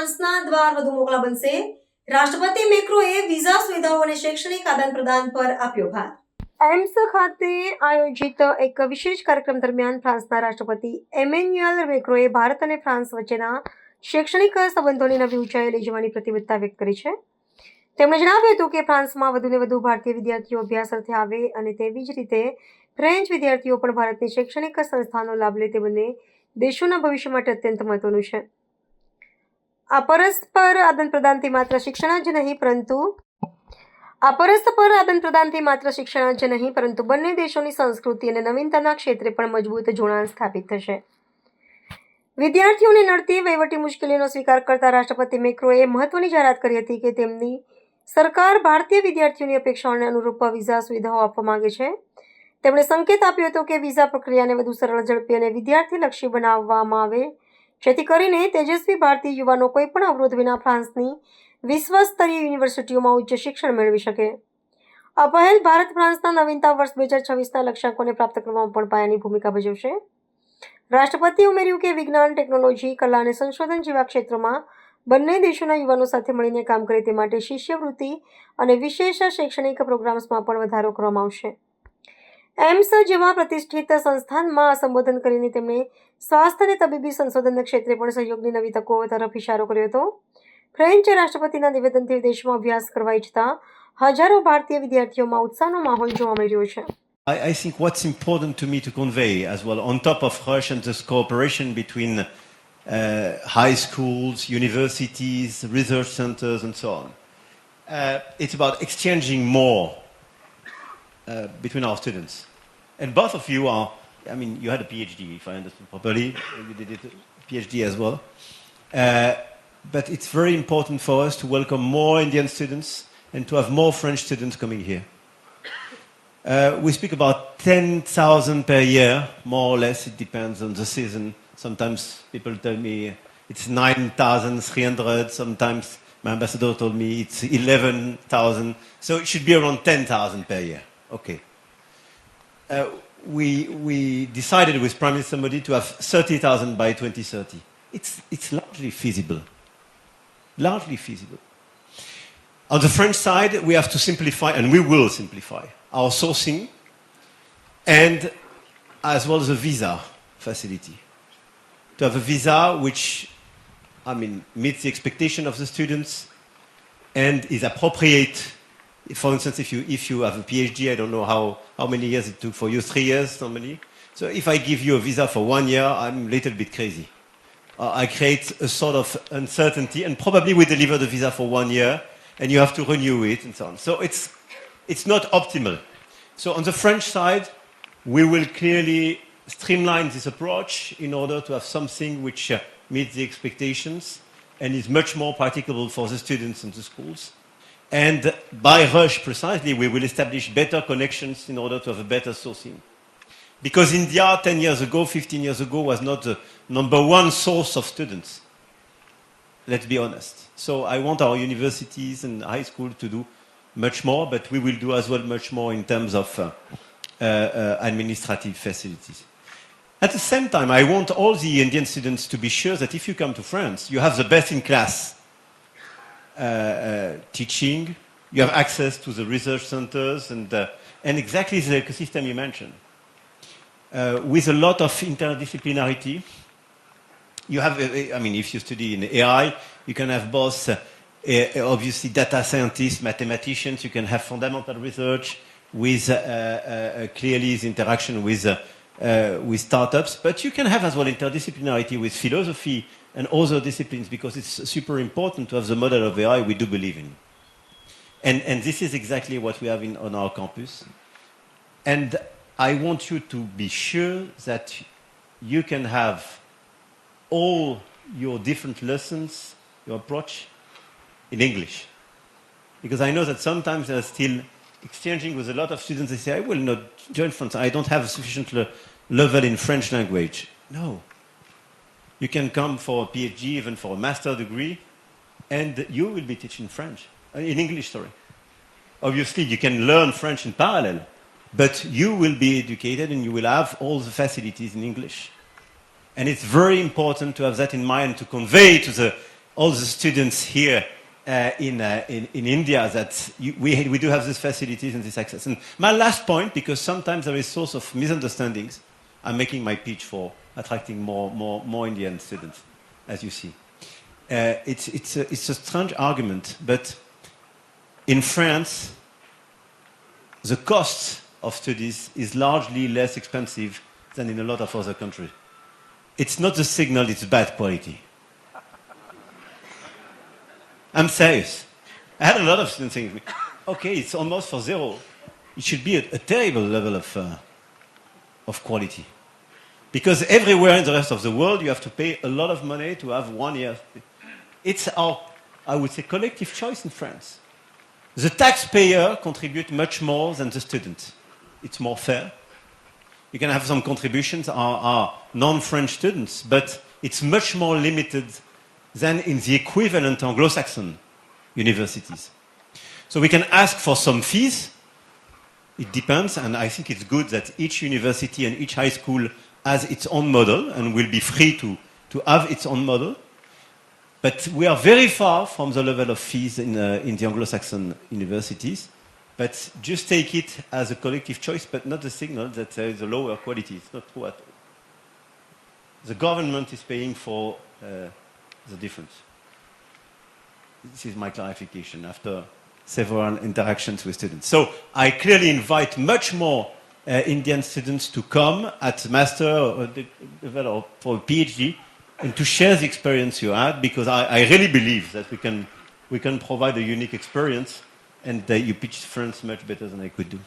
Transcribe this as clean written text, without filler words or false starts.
ફ્રાન્સના દ્વાર વધુ મોકળા બનશે. રાષ્ટ્રપતિ મેક્રોએ વિઝા સુવિધાઓ અને શૈક્ષણિક આદાન-પ્રદાન પર આપ્યો ભાર. એમ્સ ખાતે આયોજિત એક વિશેષ કાર્યક્રમ દરમિયાન ફ્રાન્સના રાષ્ટ્રપતિ એમેન્યુએલ મેક્રોએ ભારત અને ફ્રાન્સ વચ્ચેના શૈક્ષણિક સંબંધોને નવી ઊંચાઈએ લઈ જવાની પ્રતિબદ્ધતા વ્યક્ત કરી છે. તેમણે જણાવ્યું હતું કે ફ્રાન્સમાં વધુને વધુ ભારતીય વિદ્યાર્થીઓ અભ્યાસ અર્થે આવે અને તેવી જ રીતે ફ્રેન્ચ વિદ્યાર્થીઓ પણ ભારતની શૈક્ષણિક સંસ્થાનો લાભ લે તે બંને દેશોના ભવિષ્ય માટે અત્યંત મહત્વનું છે. આ પરસ્પર આદાન-પ્રદાનથી માત્ર શિક્ષણ જ નહીં પરંતુ બંને દેશોની સંસ્કૃતિ અને નવીનતાના ક્ષેત્રે પણ મજબૂત જોડાણ સ્થાપિત થશે. વિદ્યાર્થીઓને નડતી વહીવટી મુશ્કેલીઓનો સ્વીકાર કરતા રાષ્ટ્રપતિ મેક્રોએ મહત્વની જાહેરાત કરી હતી કે તેમની સરકાર ભારતીય વિદ્યાર્થીઓની અપેક્ષાઓને અનુરૂપ વિઝા સુવિધાઓ આપવા માંગે છે. તેમણે સંકેત આપ્યો હતો કે વિઝા પ્રક્રિયાને વધુ સરળ, ઝડપી અને વિદ્યાર્થીલક્ષી બનાવવામાં આવે, જેથી કરીને તેજસ્વી ભારતીય યુવાનો કોઈપણ અવરોધ વિના ફ્રાન્સની વિશ્વસ્તરીય યુનિવર્સિટીઓમાં ઉચ્ચ શિક્ષણ મેળવી શકે. આ પહેલ ભારત ફ્રાન્સના નવીનતા વર્ષ 2026ના લક્ષ્યાંકોને પ્રાપ્ત કરવામાં પણ પાયાની ભૂમિકા ભજવશે. રાષ્ટ્રપતિએ ઉમેર્યું કે વિજ્ઞાન, ટેકનોલોજી, કલા અને સંશોધન જેવા ક્ષેત્રોમાં બંને દેશોના યુવાનો સાથે મળીને કામ કરે તે માટે શિષ્યવૃત્તિ અને વિશેષ શૈક્ષણિક પ્રોગ્રામ્સમાં પણ વધારો કરવામાં આવશે. એમ્સ જેવા પ્રતિષ્ઠિત સંસ્થાનમાં સંબોધન કરીને તેમણે સ્વાસ્થ્ય અને તબીબી સંશોધનના ક્ષેત્રે પણ સહયોગની નવી તકો તરફ ઇશારો કર્યો હતો. ફ્રેન્ચ રાષ્ટ્રપતિના નિવેદનથી વિદેશમાં અભ્યાસ કરવા ઈચ્છતા હજારો ભારતીય વિદ્યાર્થીઓમાં ઉત્સાહનો માહોલ જોવા મળી રહ્યો છે. I think what's important to me to convey as well, on top of Rush and this cooperation between high schools, universities, research centers, and so on, it's about exchanging more between our students. And both of you are, I mean, you had a PhD, if I understood properly. You did a PhD as well. But it's very important for us to welcome more Indian students and to have more French students coming here. We speak about 10,000 per year, more or less. It depends on the season. Sometimes people tell me it's 9,300. Sometimes my ambassador told me it's 11,000. So it should be around 10,000 per year. Okay. We decided with Prime Minister Modi to have 30,000 by 2030. It's largely feasible. Largely feasible. On the French side, we have to simplify, and we will simplify, our sourcing and as well as a visa facility. To have a visa which, I mean, meets the expectation of the students and is appropriate. For instance, if you have a PhD, I don't know how many years it took for you, 3 years normally. So if I give you a visa for 1 year, I'm a little bit crazy. I create a sort of uncertainty, and probably we deliver the visa for 1 year, and you have to renew it and so on. So it's not optimal. So on the French side, we will clearly streamline this approach in order to have something which meets the expectations and is much more practicable for the students and the schools. And by Rush, precisely, we will establish better connections in order to have a better sourcing. Because India, 10 years ago, 15 years ago, was not the number one source of students. Let's be honest. So I want our universities and high school to do much more, but we will do as well much more in terms of administrative facilities. At the same time, I want all the Indian students to be sure that if you come to France, you have the best in class teaching, you have access to the research centers and exactly the ecosystem you mentioned. With a lot of interdisciplinarity, you have, I mean, if you study in AI, you can have both, obviously, data scientists, mathematicians, you can have fundamental research with clearly the interaction with startups, but you can have as well interdisciplinarity with philosophy and other disciplines, because it's super important to have the model of AI we do believe in. And this is exactly what we have on our campus. And I want you to be sure that you can have all your different lessons, your approach, in English. Because I know that sometimes they're still exchanging with a lot of students. They say, I will not join France. I don't have a sufficient level in French language. No. You can come for a PhD, even for a master degree, and you will be teaching French. In English, sorry. Obviously, you can learn French in parallel, but you will be educated and you will have all the facilities in English. And it's very important to have that in mind, to convey to the all the students here in India that we do have these facilities and this access. And my last point, because sometimes there is source of misunderstandings, I'm making my pitch for attracting more Indian students, as you see. It's a strange argument, but in France, the cost of studies is largely less expensive than in a lot of other countries. It's not the signal, it's bad quality. I'm serious. I had a lot of students saying to me, okay, it's almost for zero. It should be a terrible level of quality. Because everywhere in the rest of the world, you have to pay a lot of money to have 1 year. It's our, I would say, collective choice in France. The taxpayer contributes much more than the student. It's more fair. You can have some contributions are non-French students, but it's much more limited than in the equivalent Anglo-Saxon universities. So we can ask for some fees. It depends, and I think it's good that each university and each high school has its own model and will be free to have its own model. But we are very far from the level of fees in the Anglo-Saxon universities. But just take it as a collective choice, but not the signal that there is a lower quality. It's not true at all. The government is paying for the difference. This is my clarification after several interactions with students. So I clearly invite much more Indian students to come at master or for a PhD and to share the experience you had, because I really believe that we can provide a unique experience, and you pitched France much better than I could do.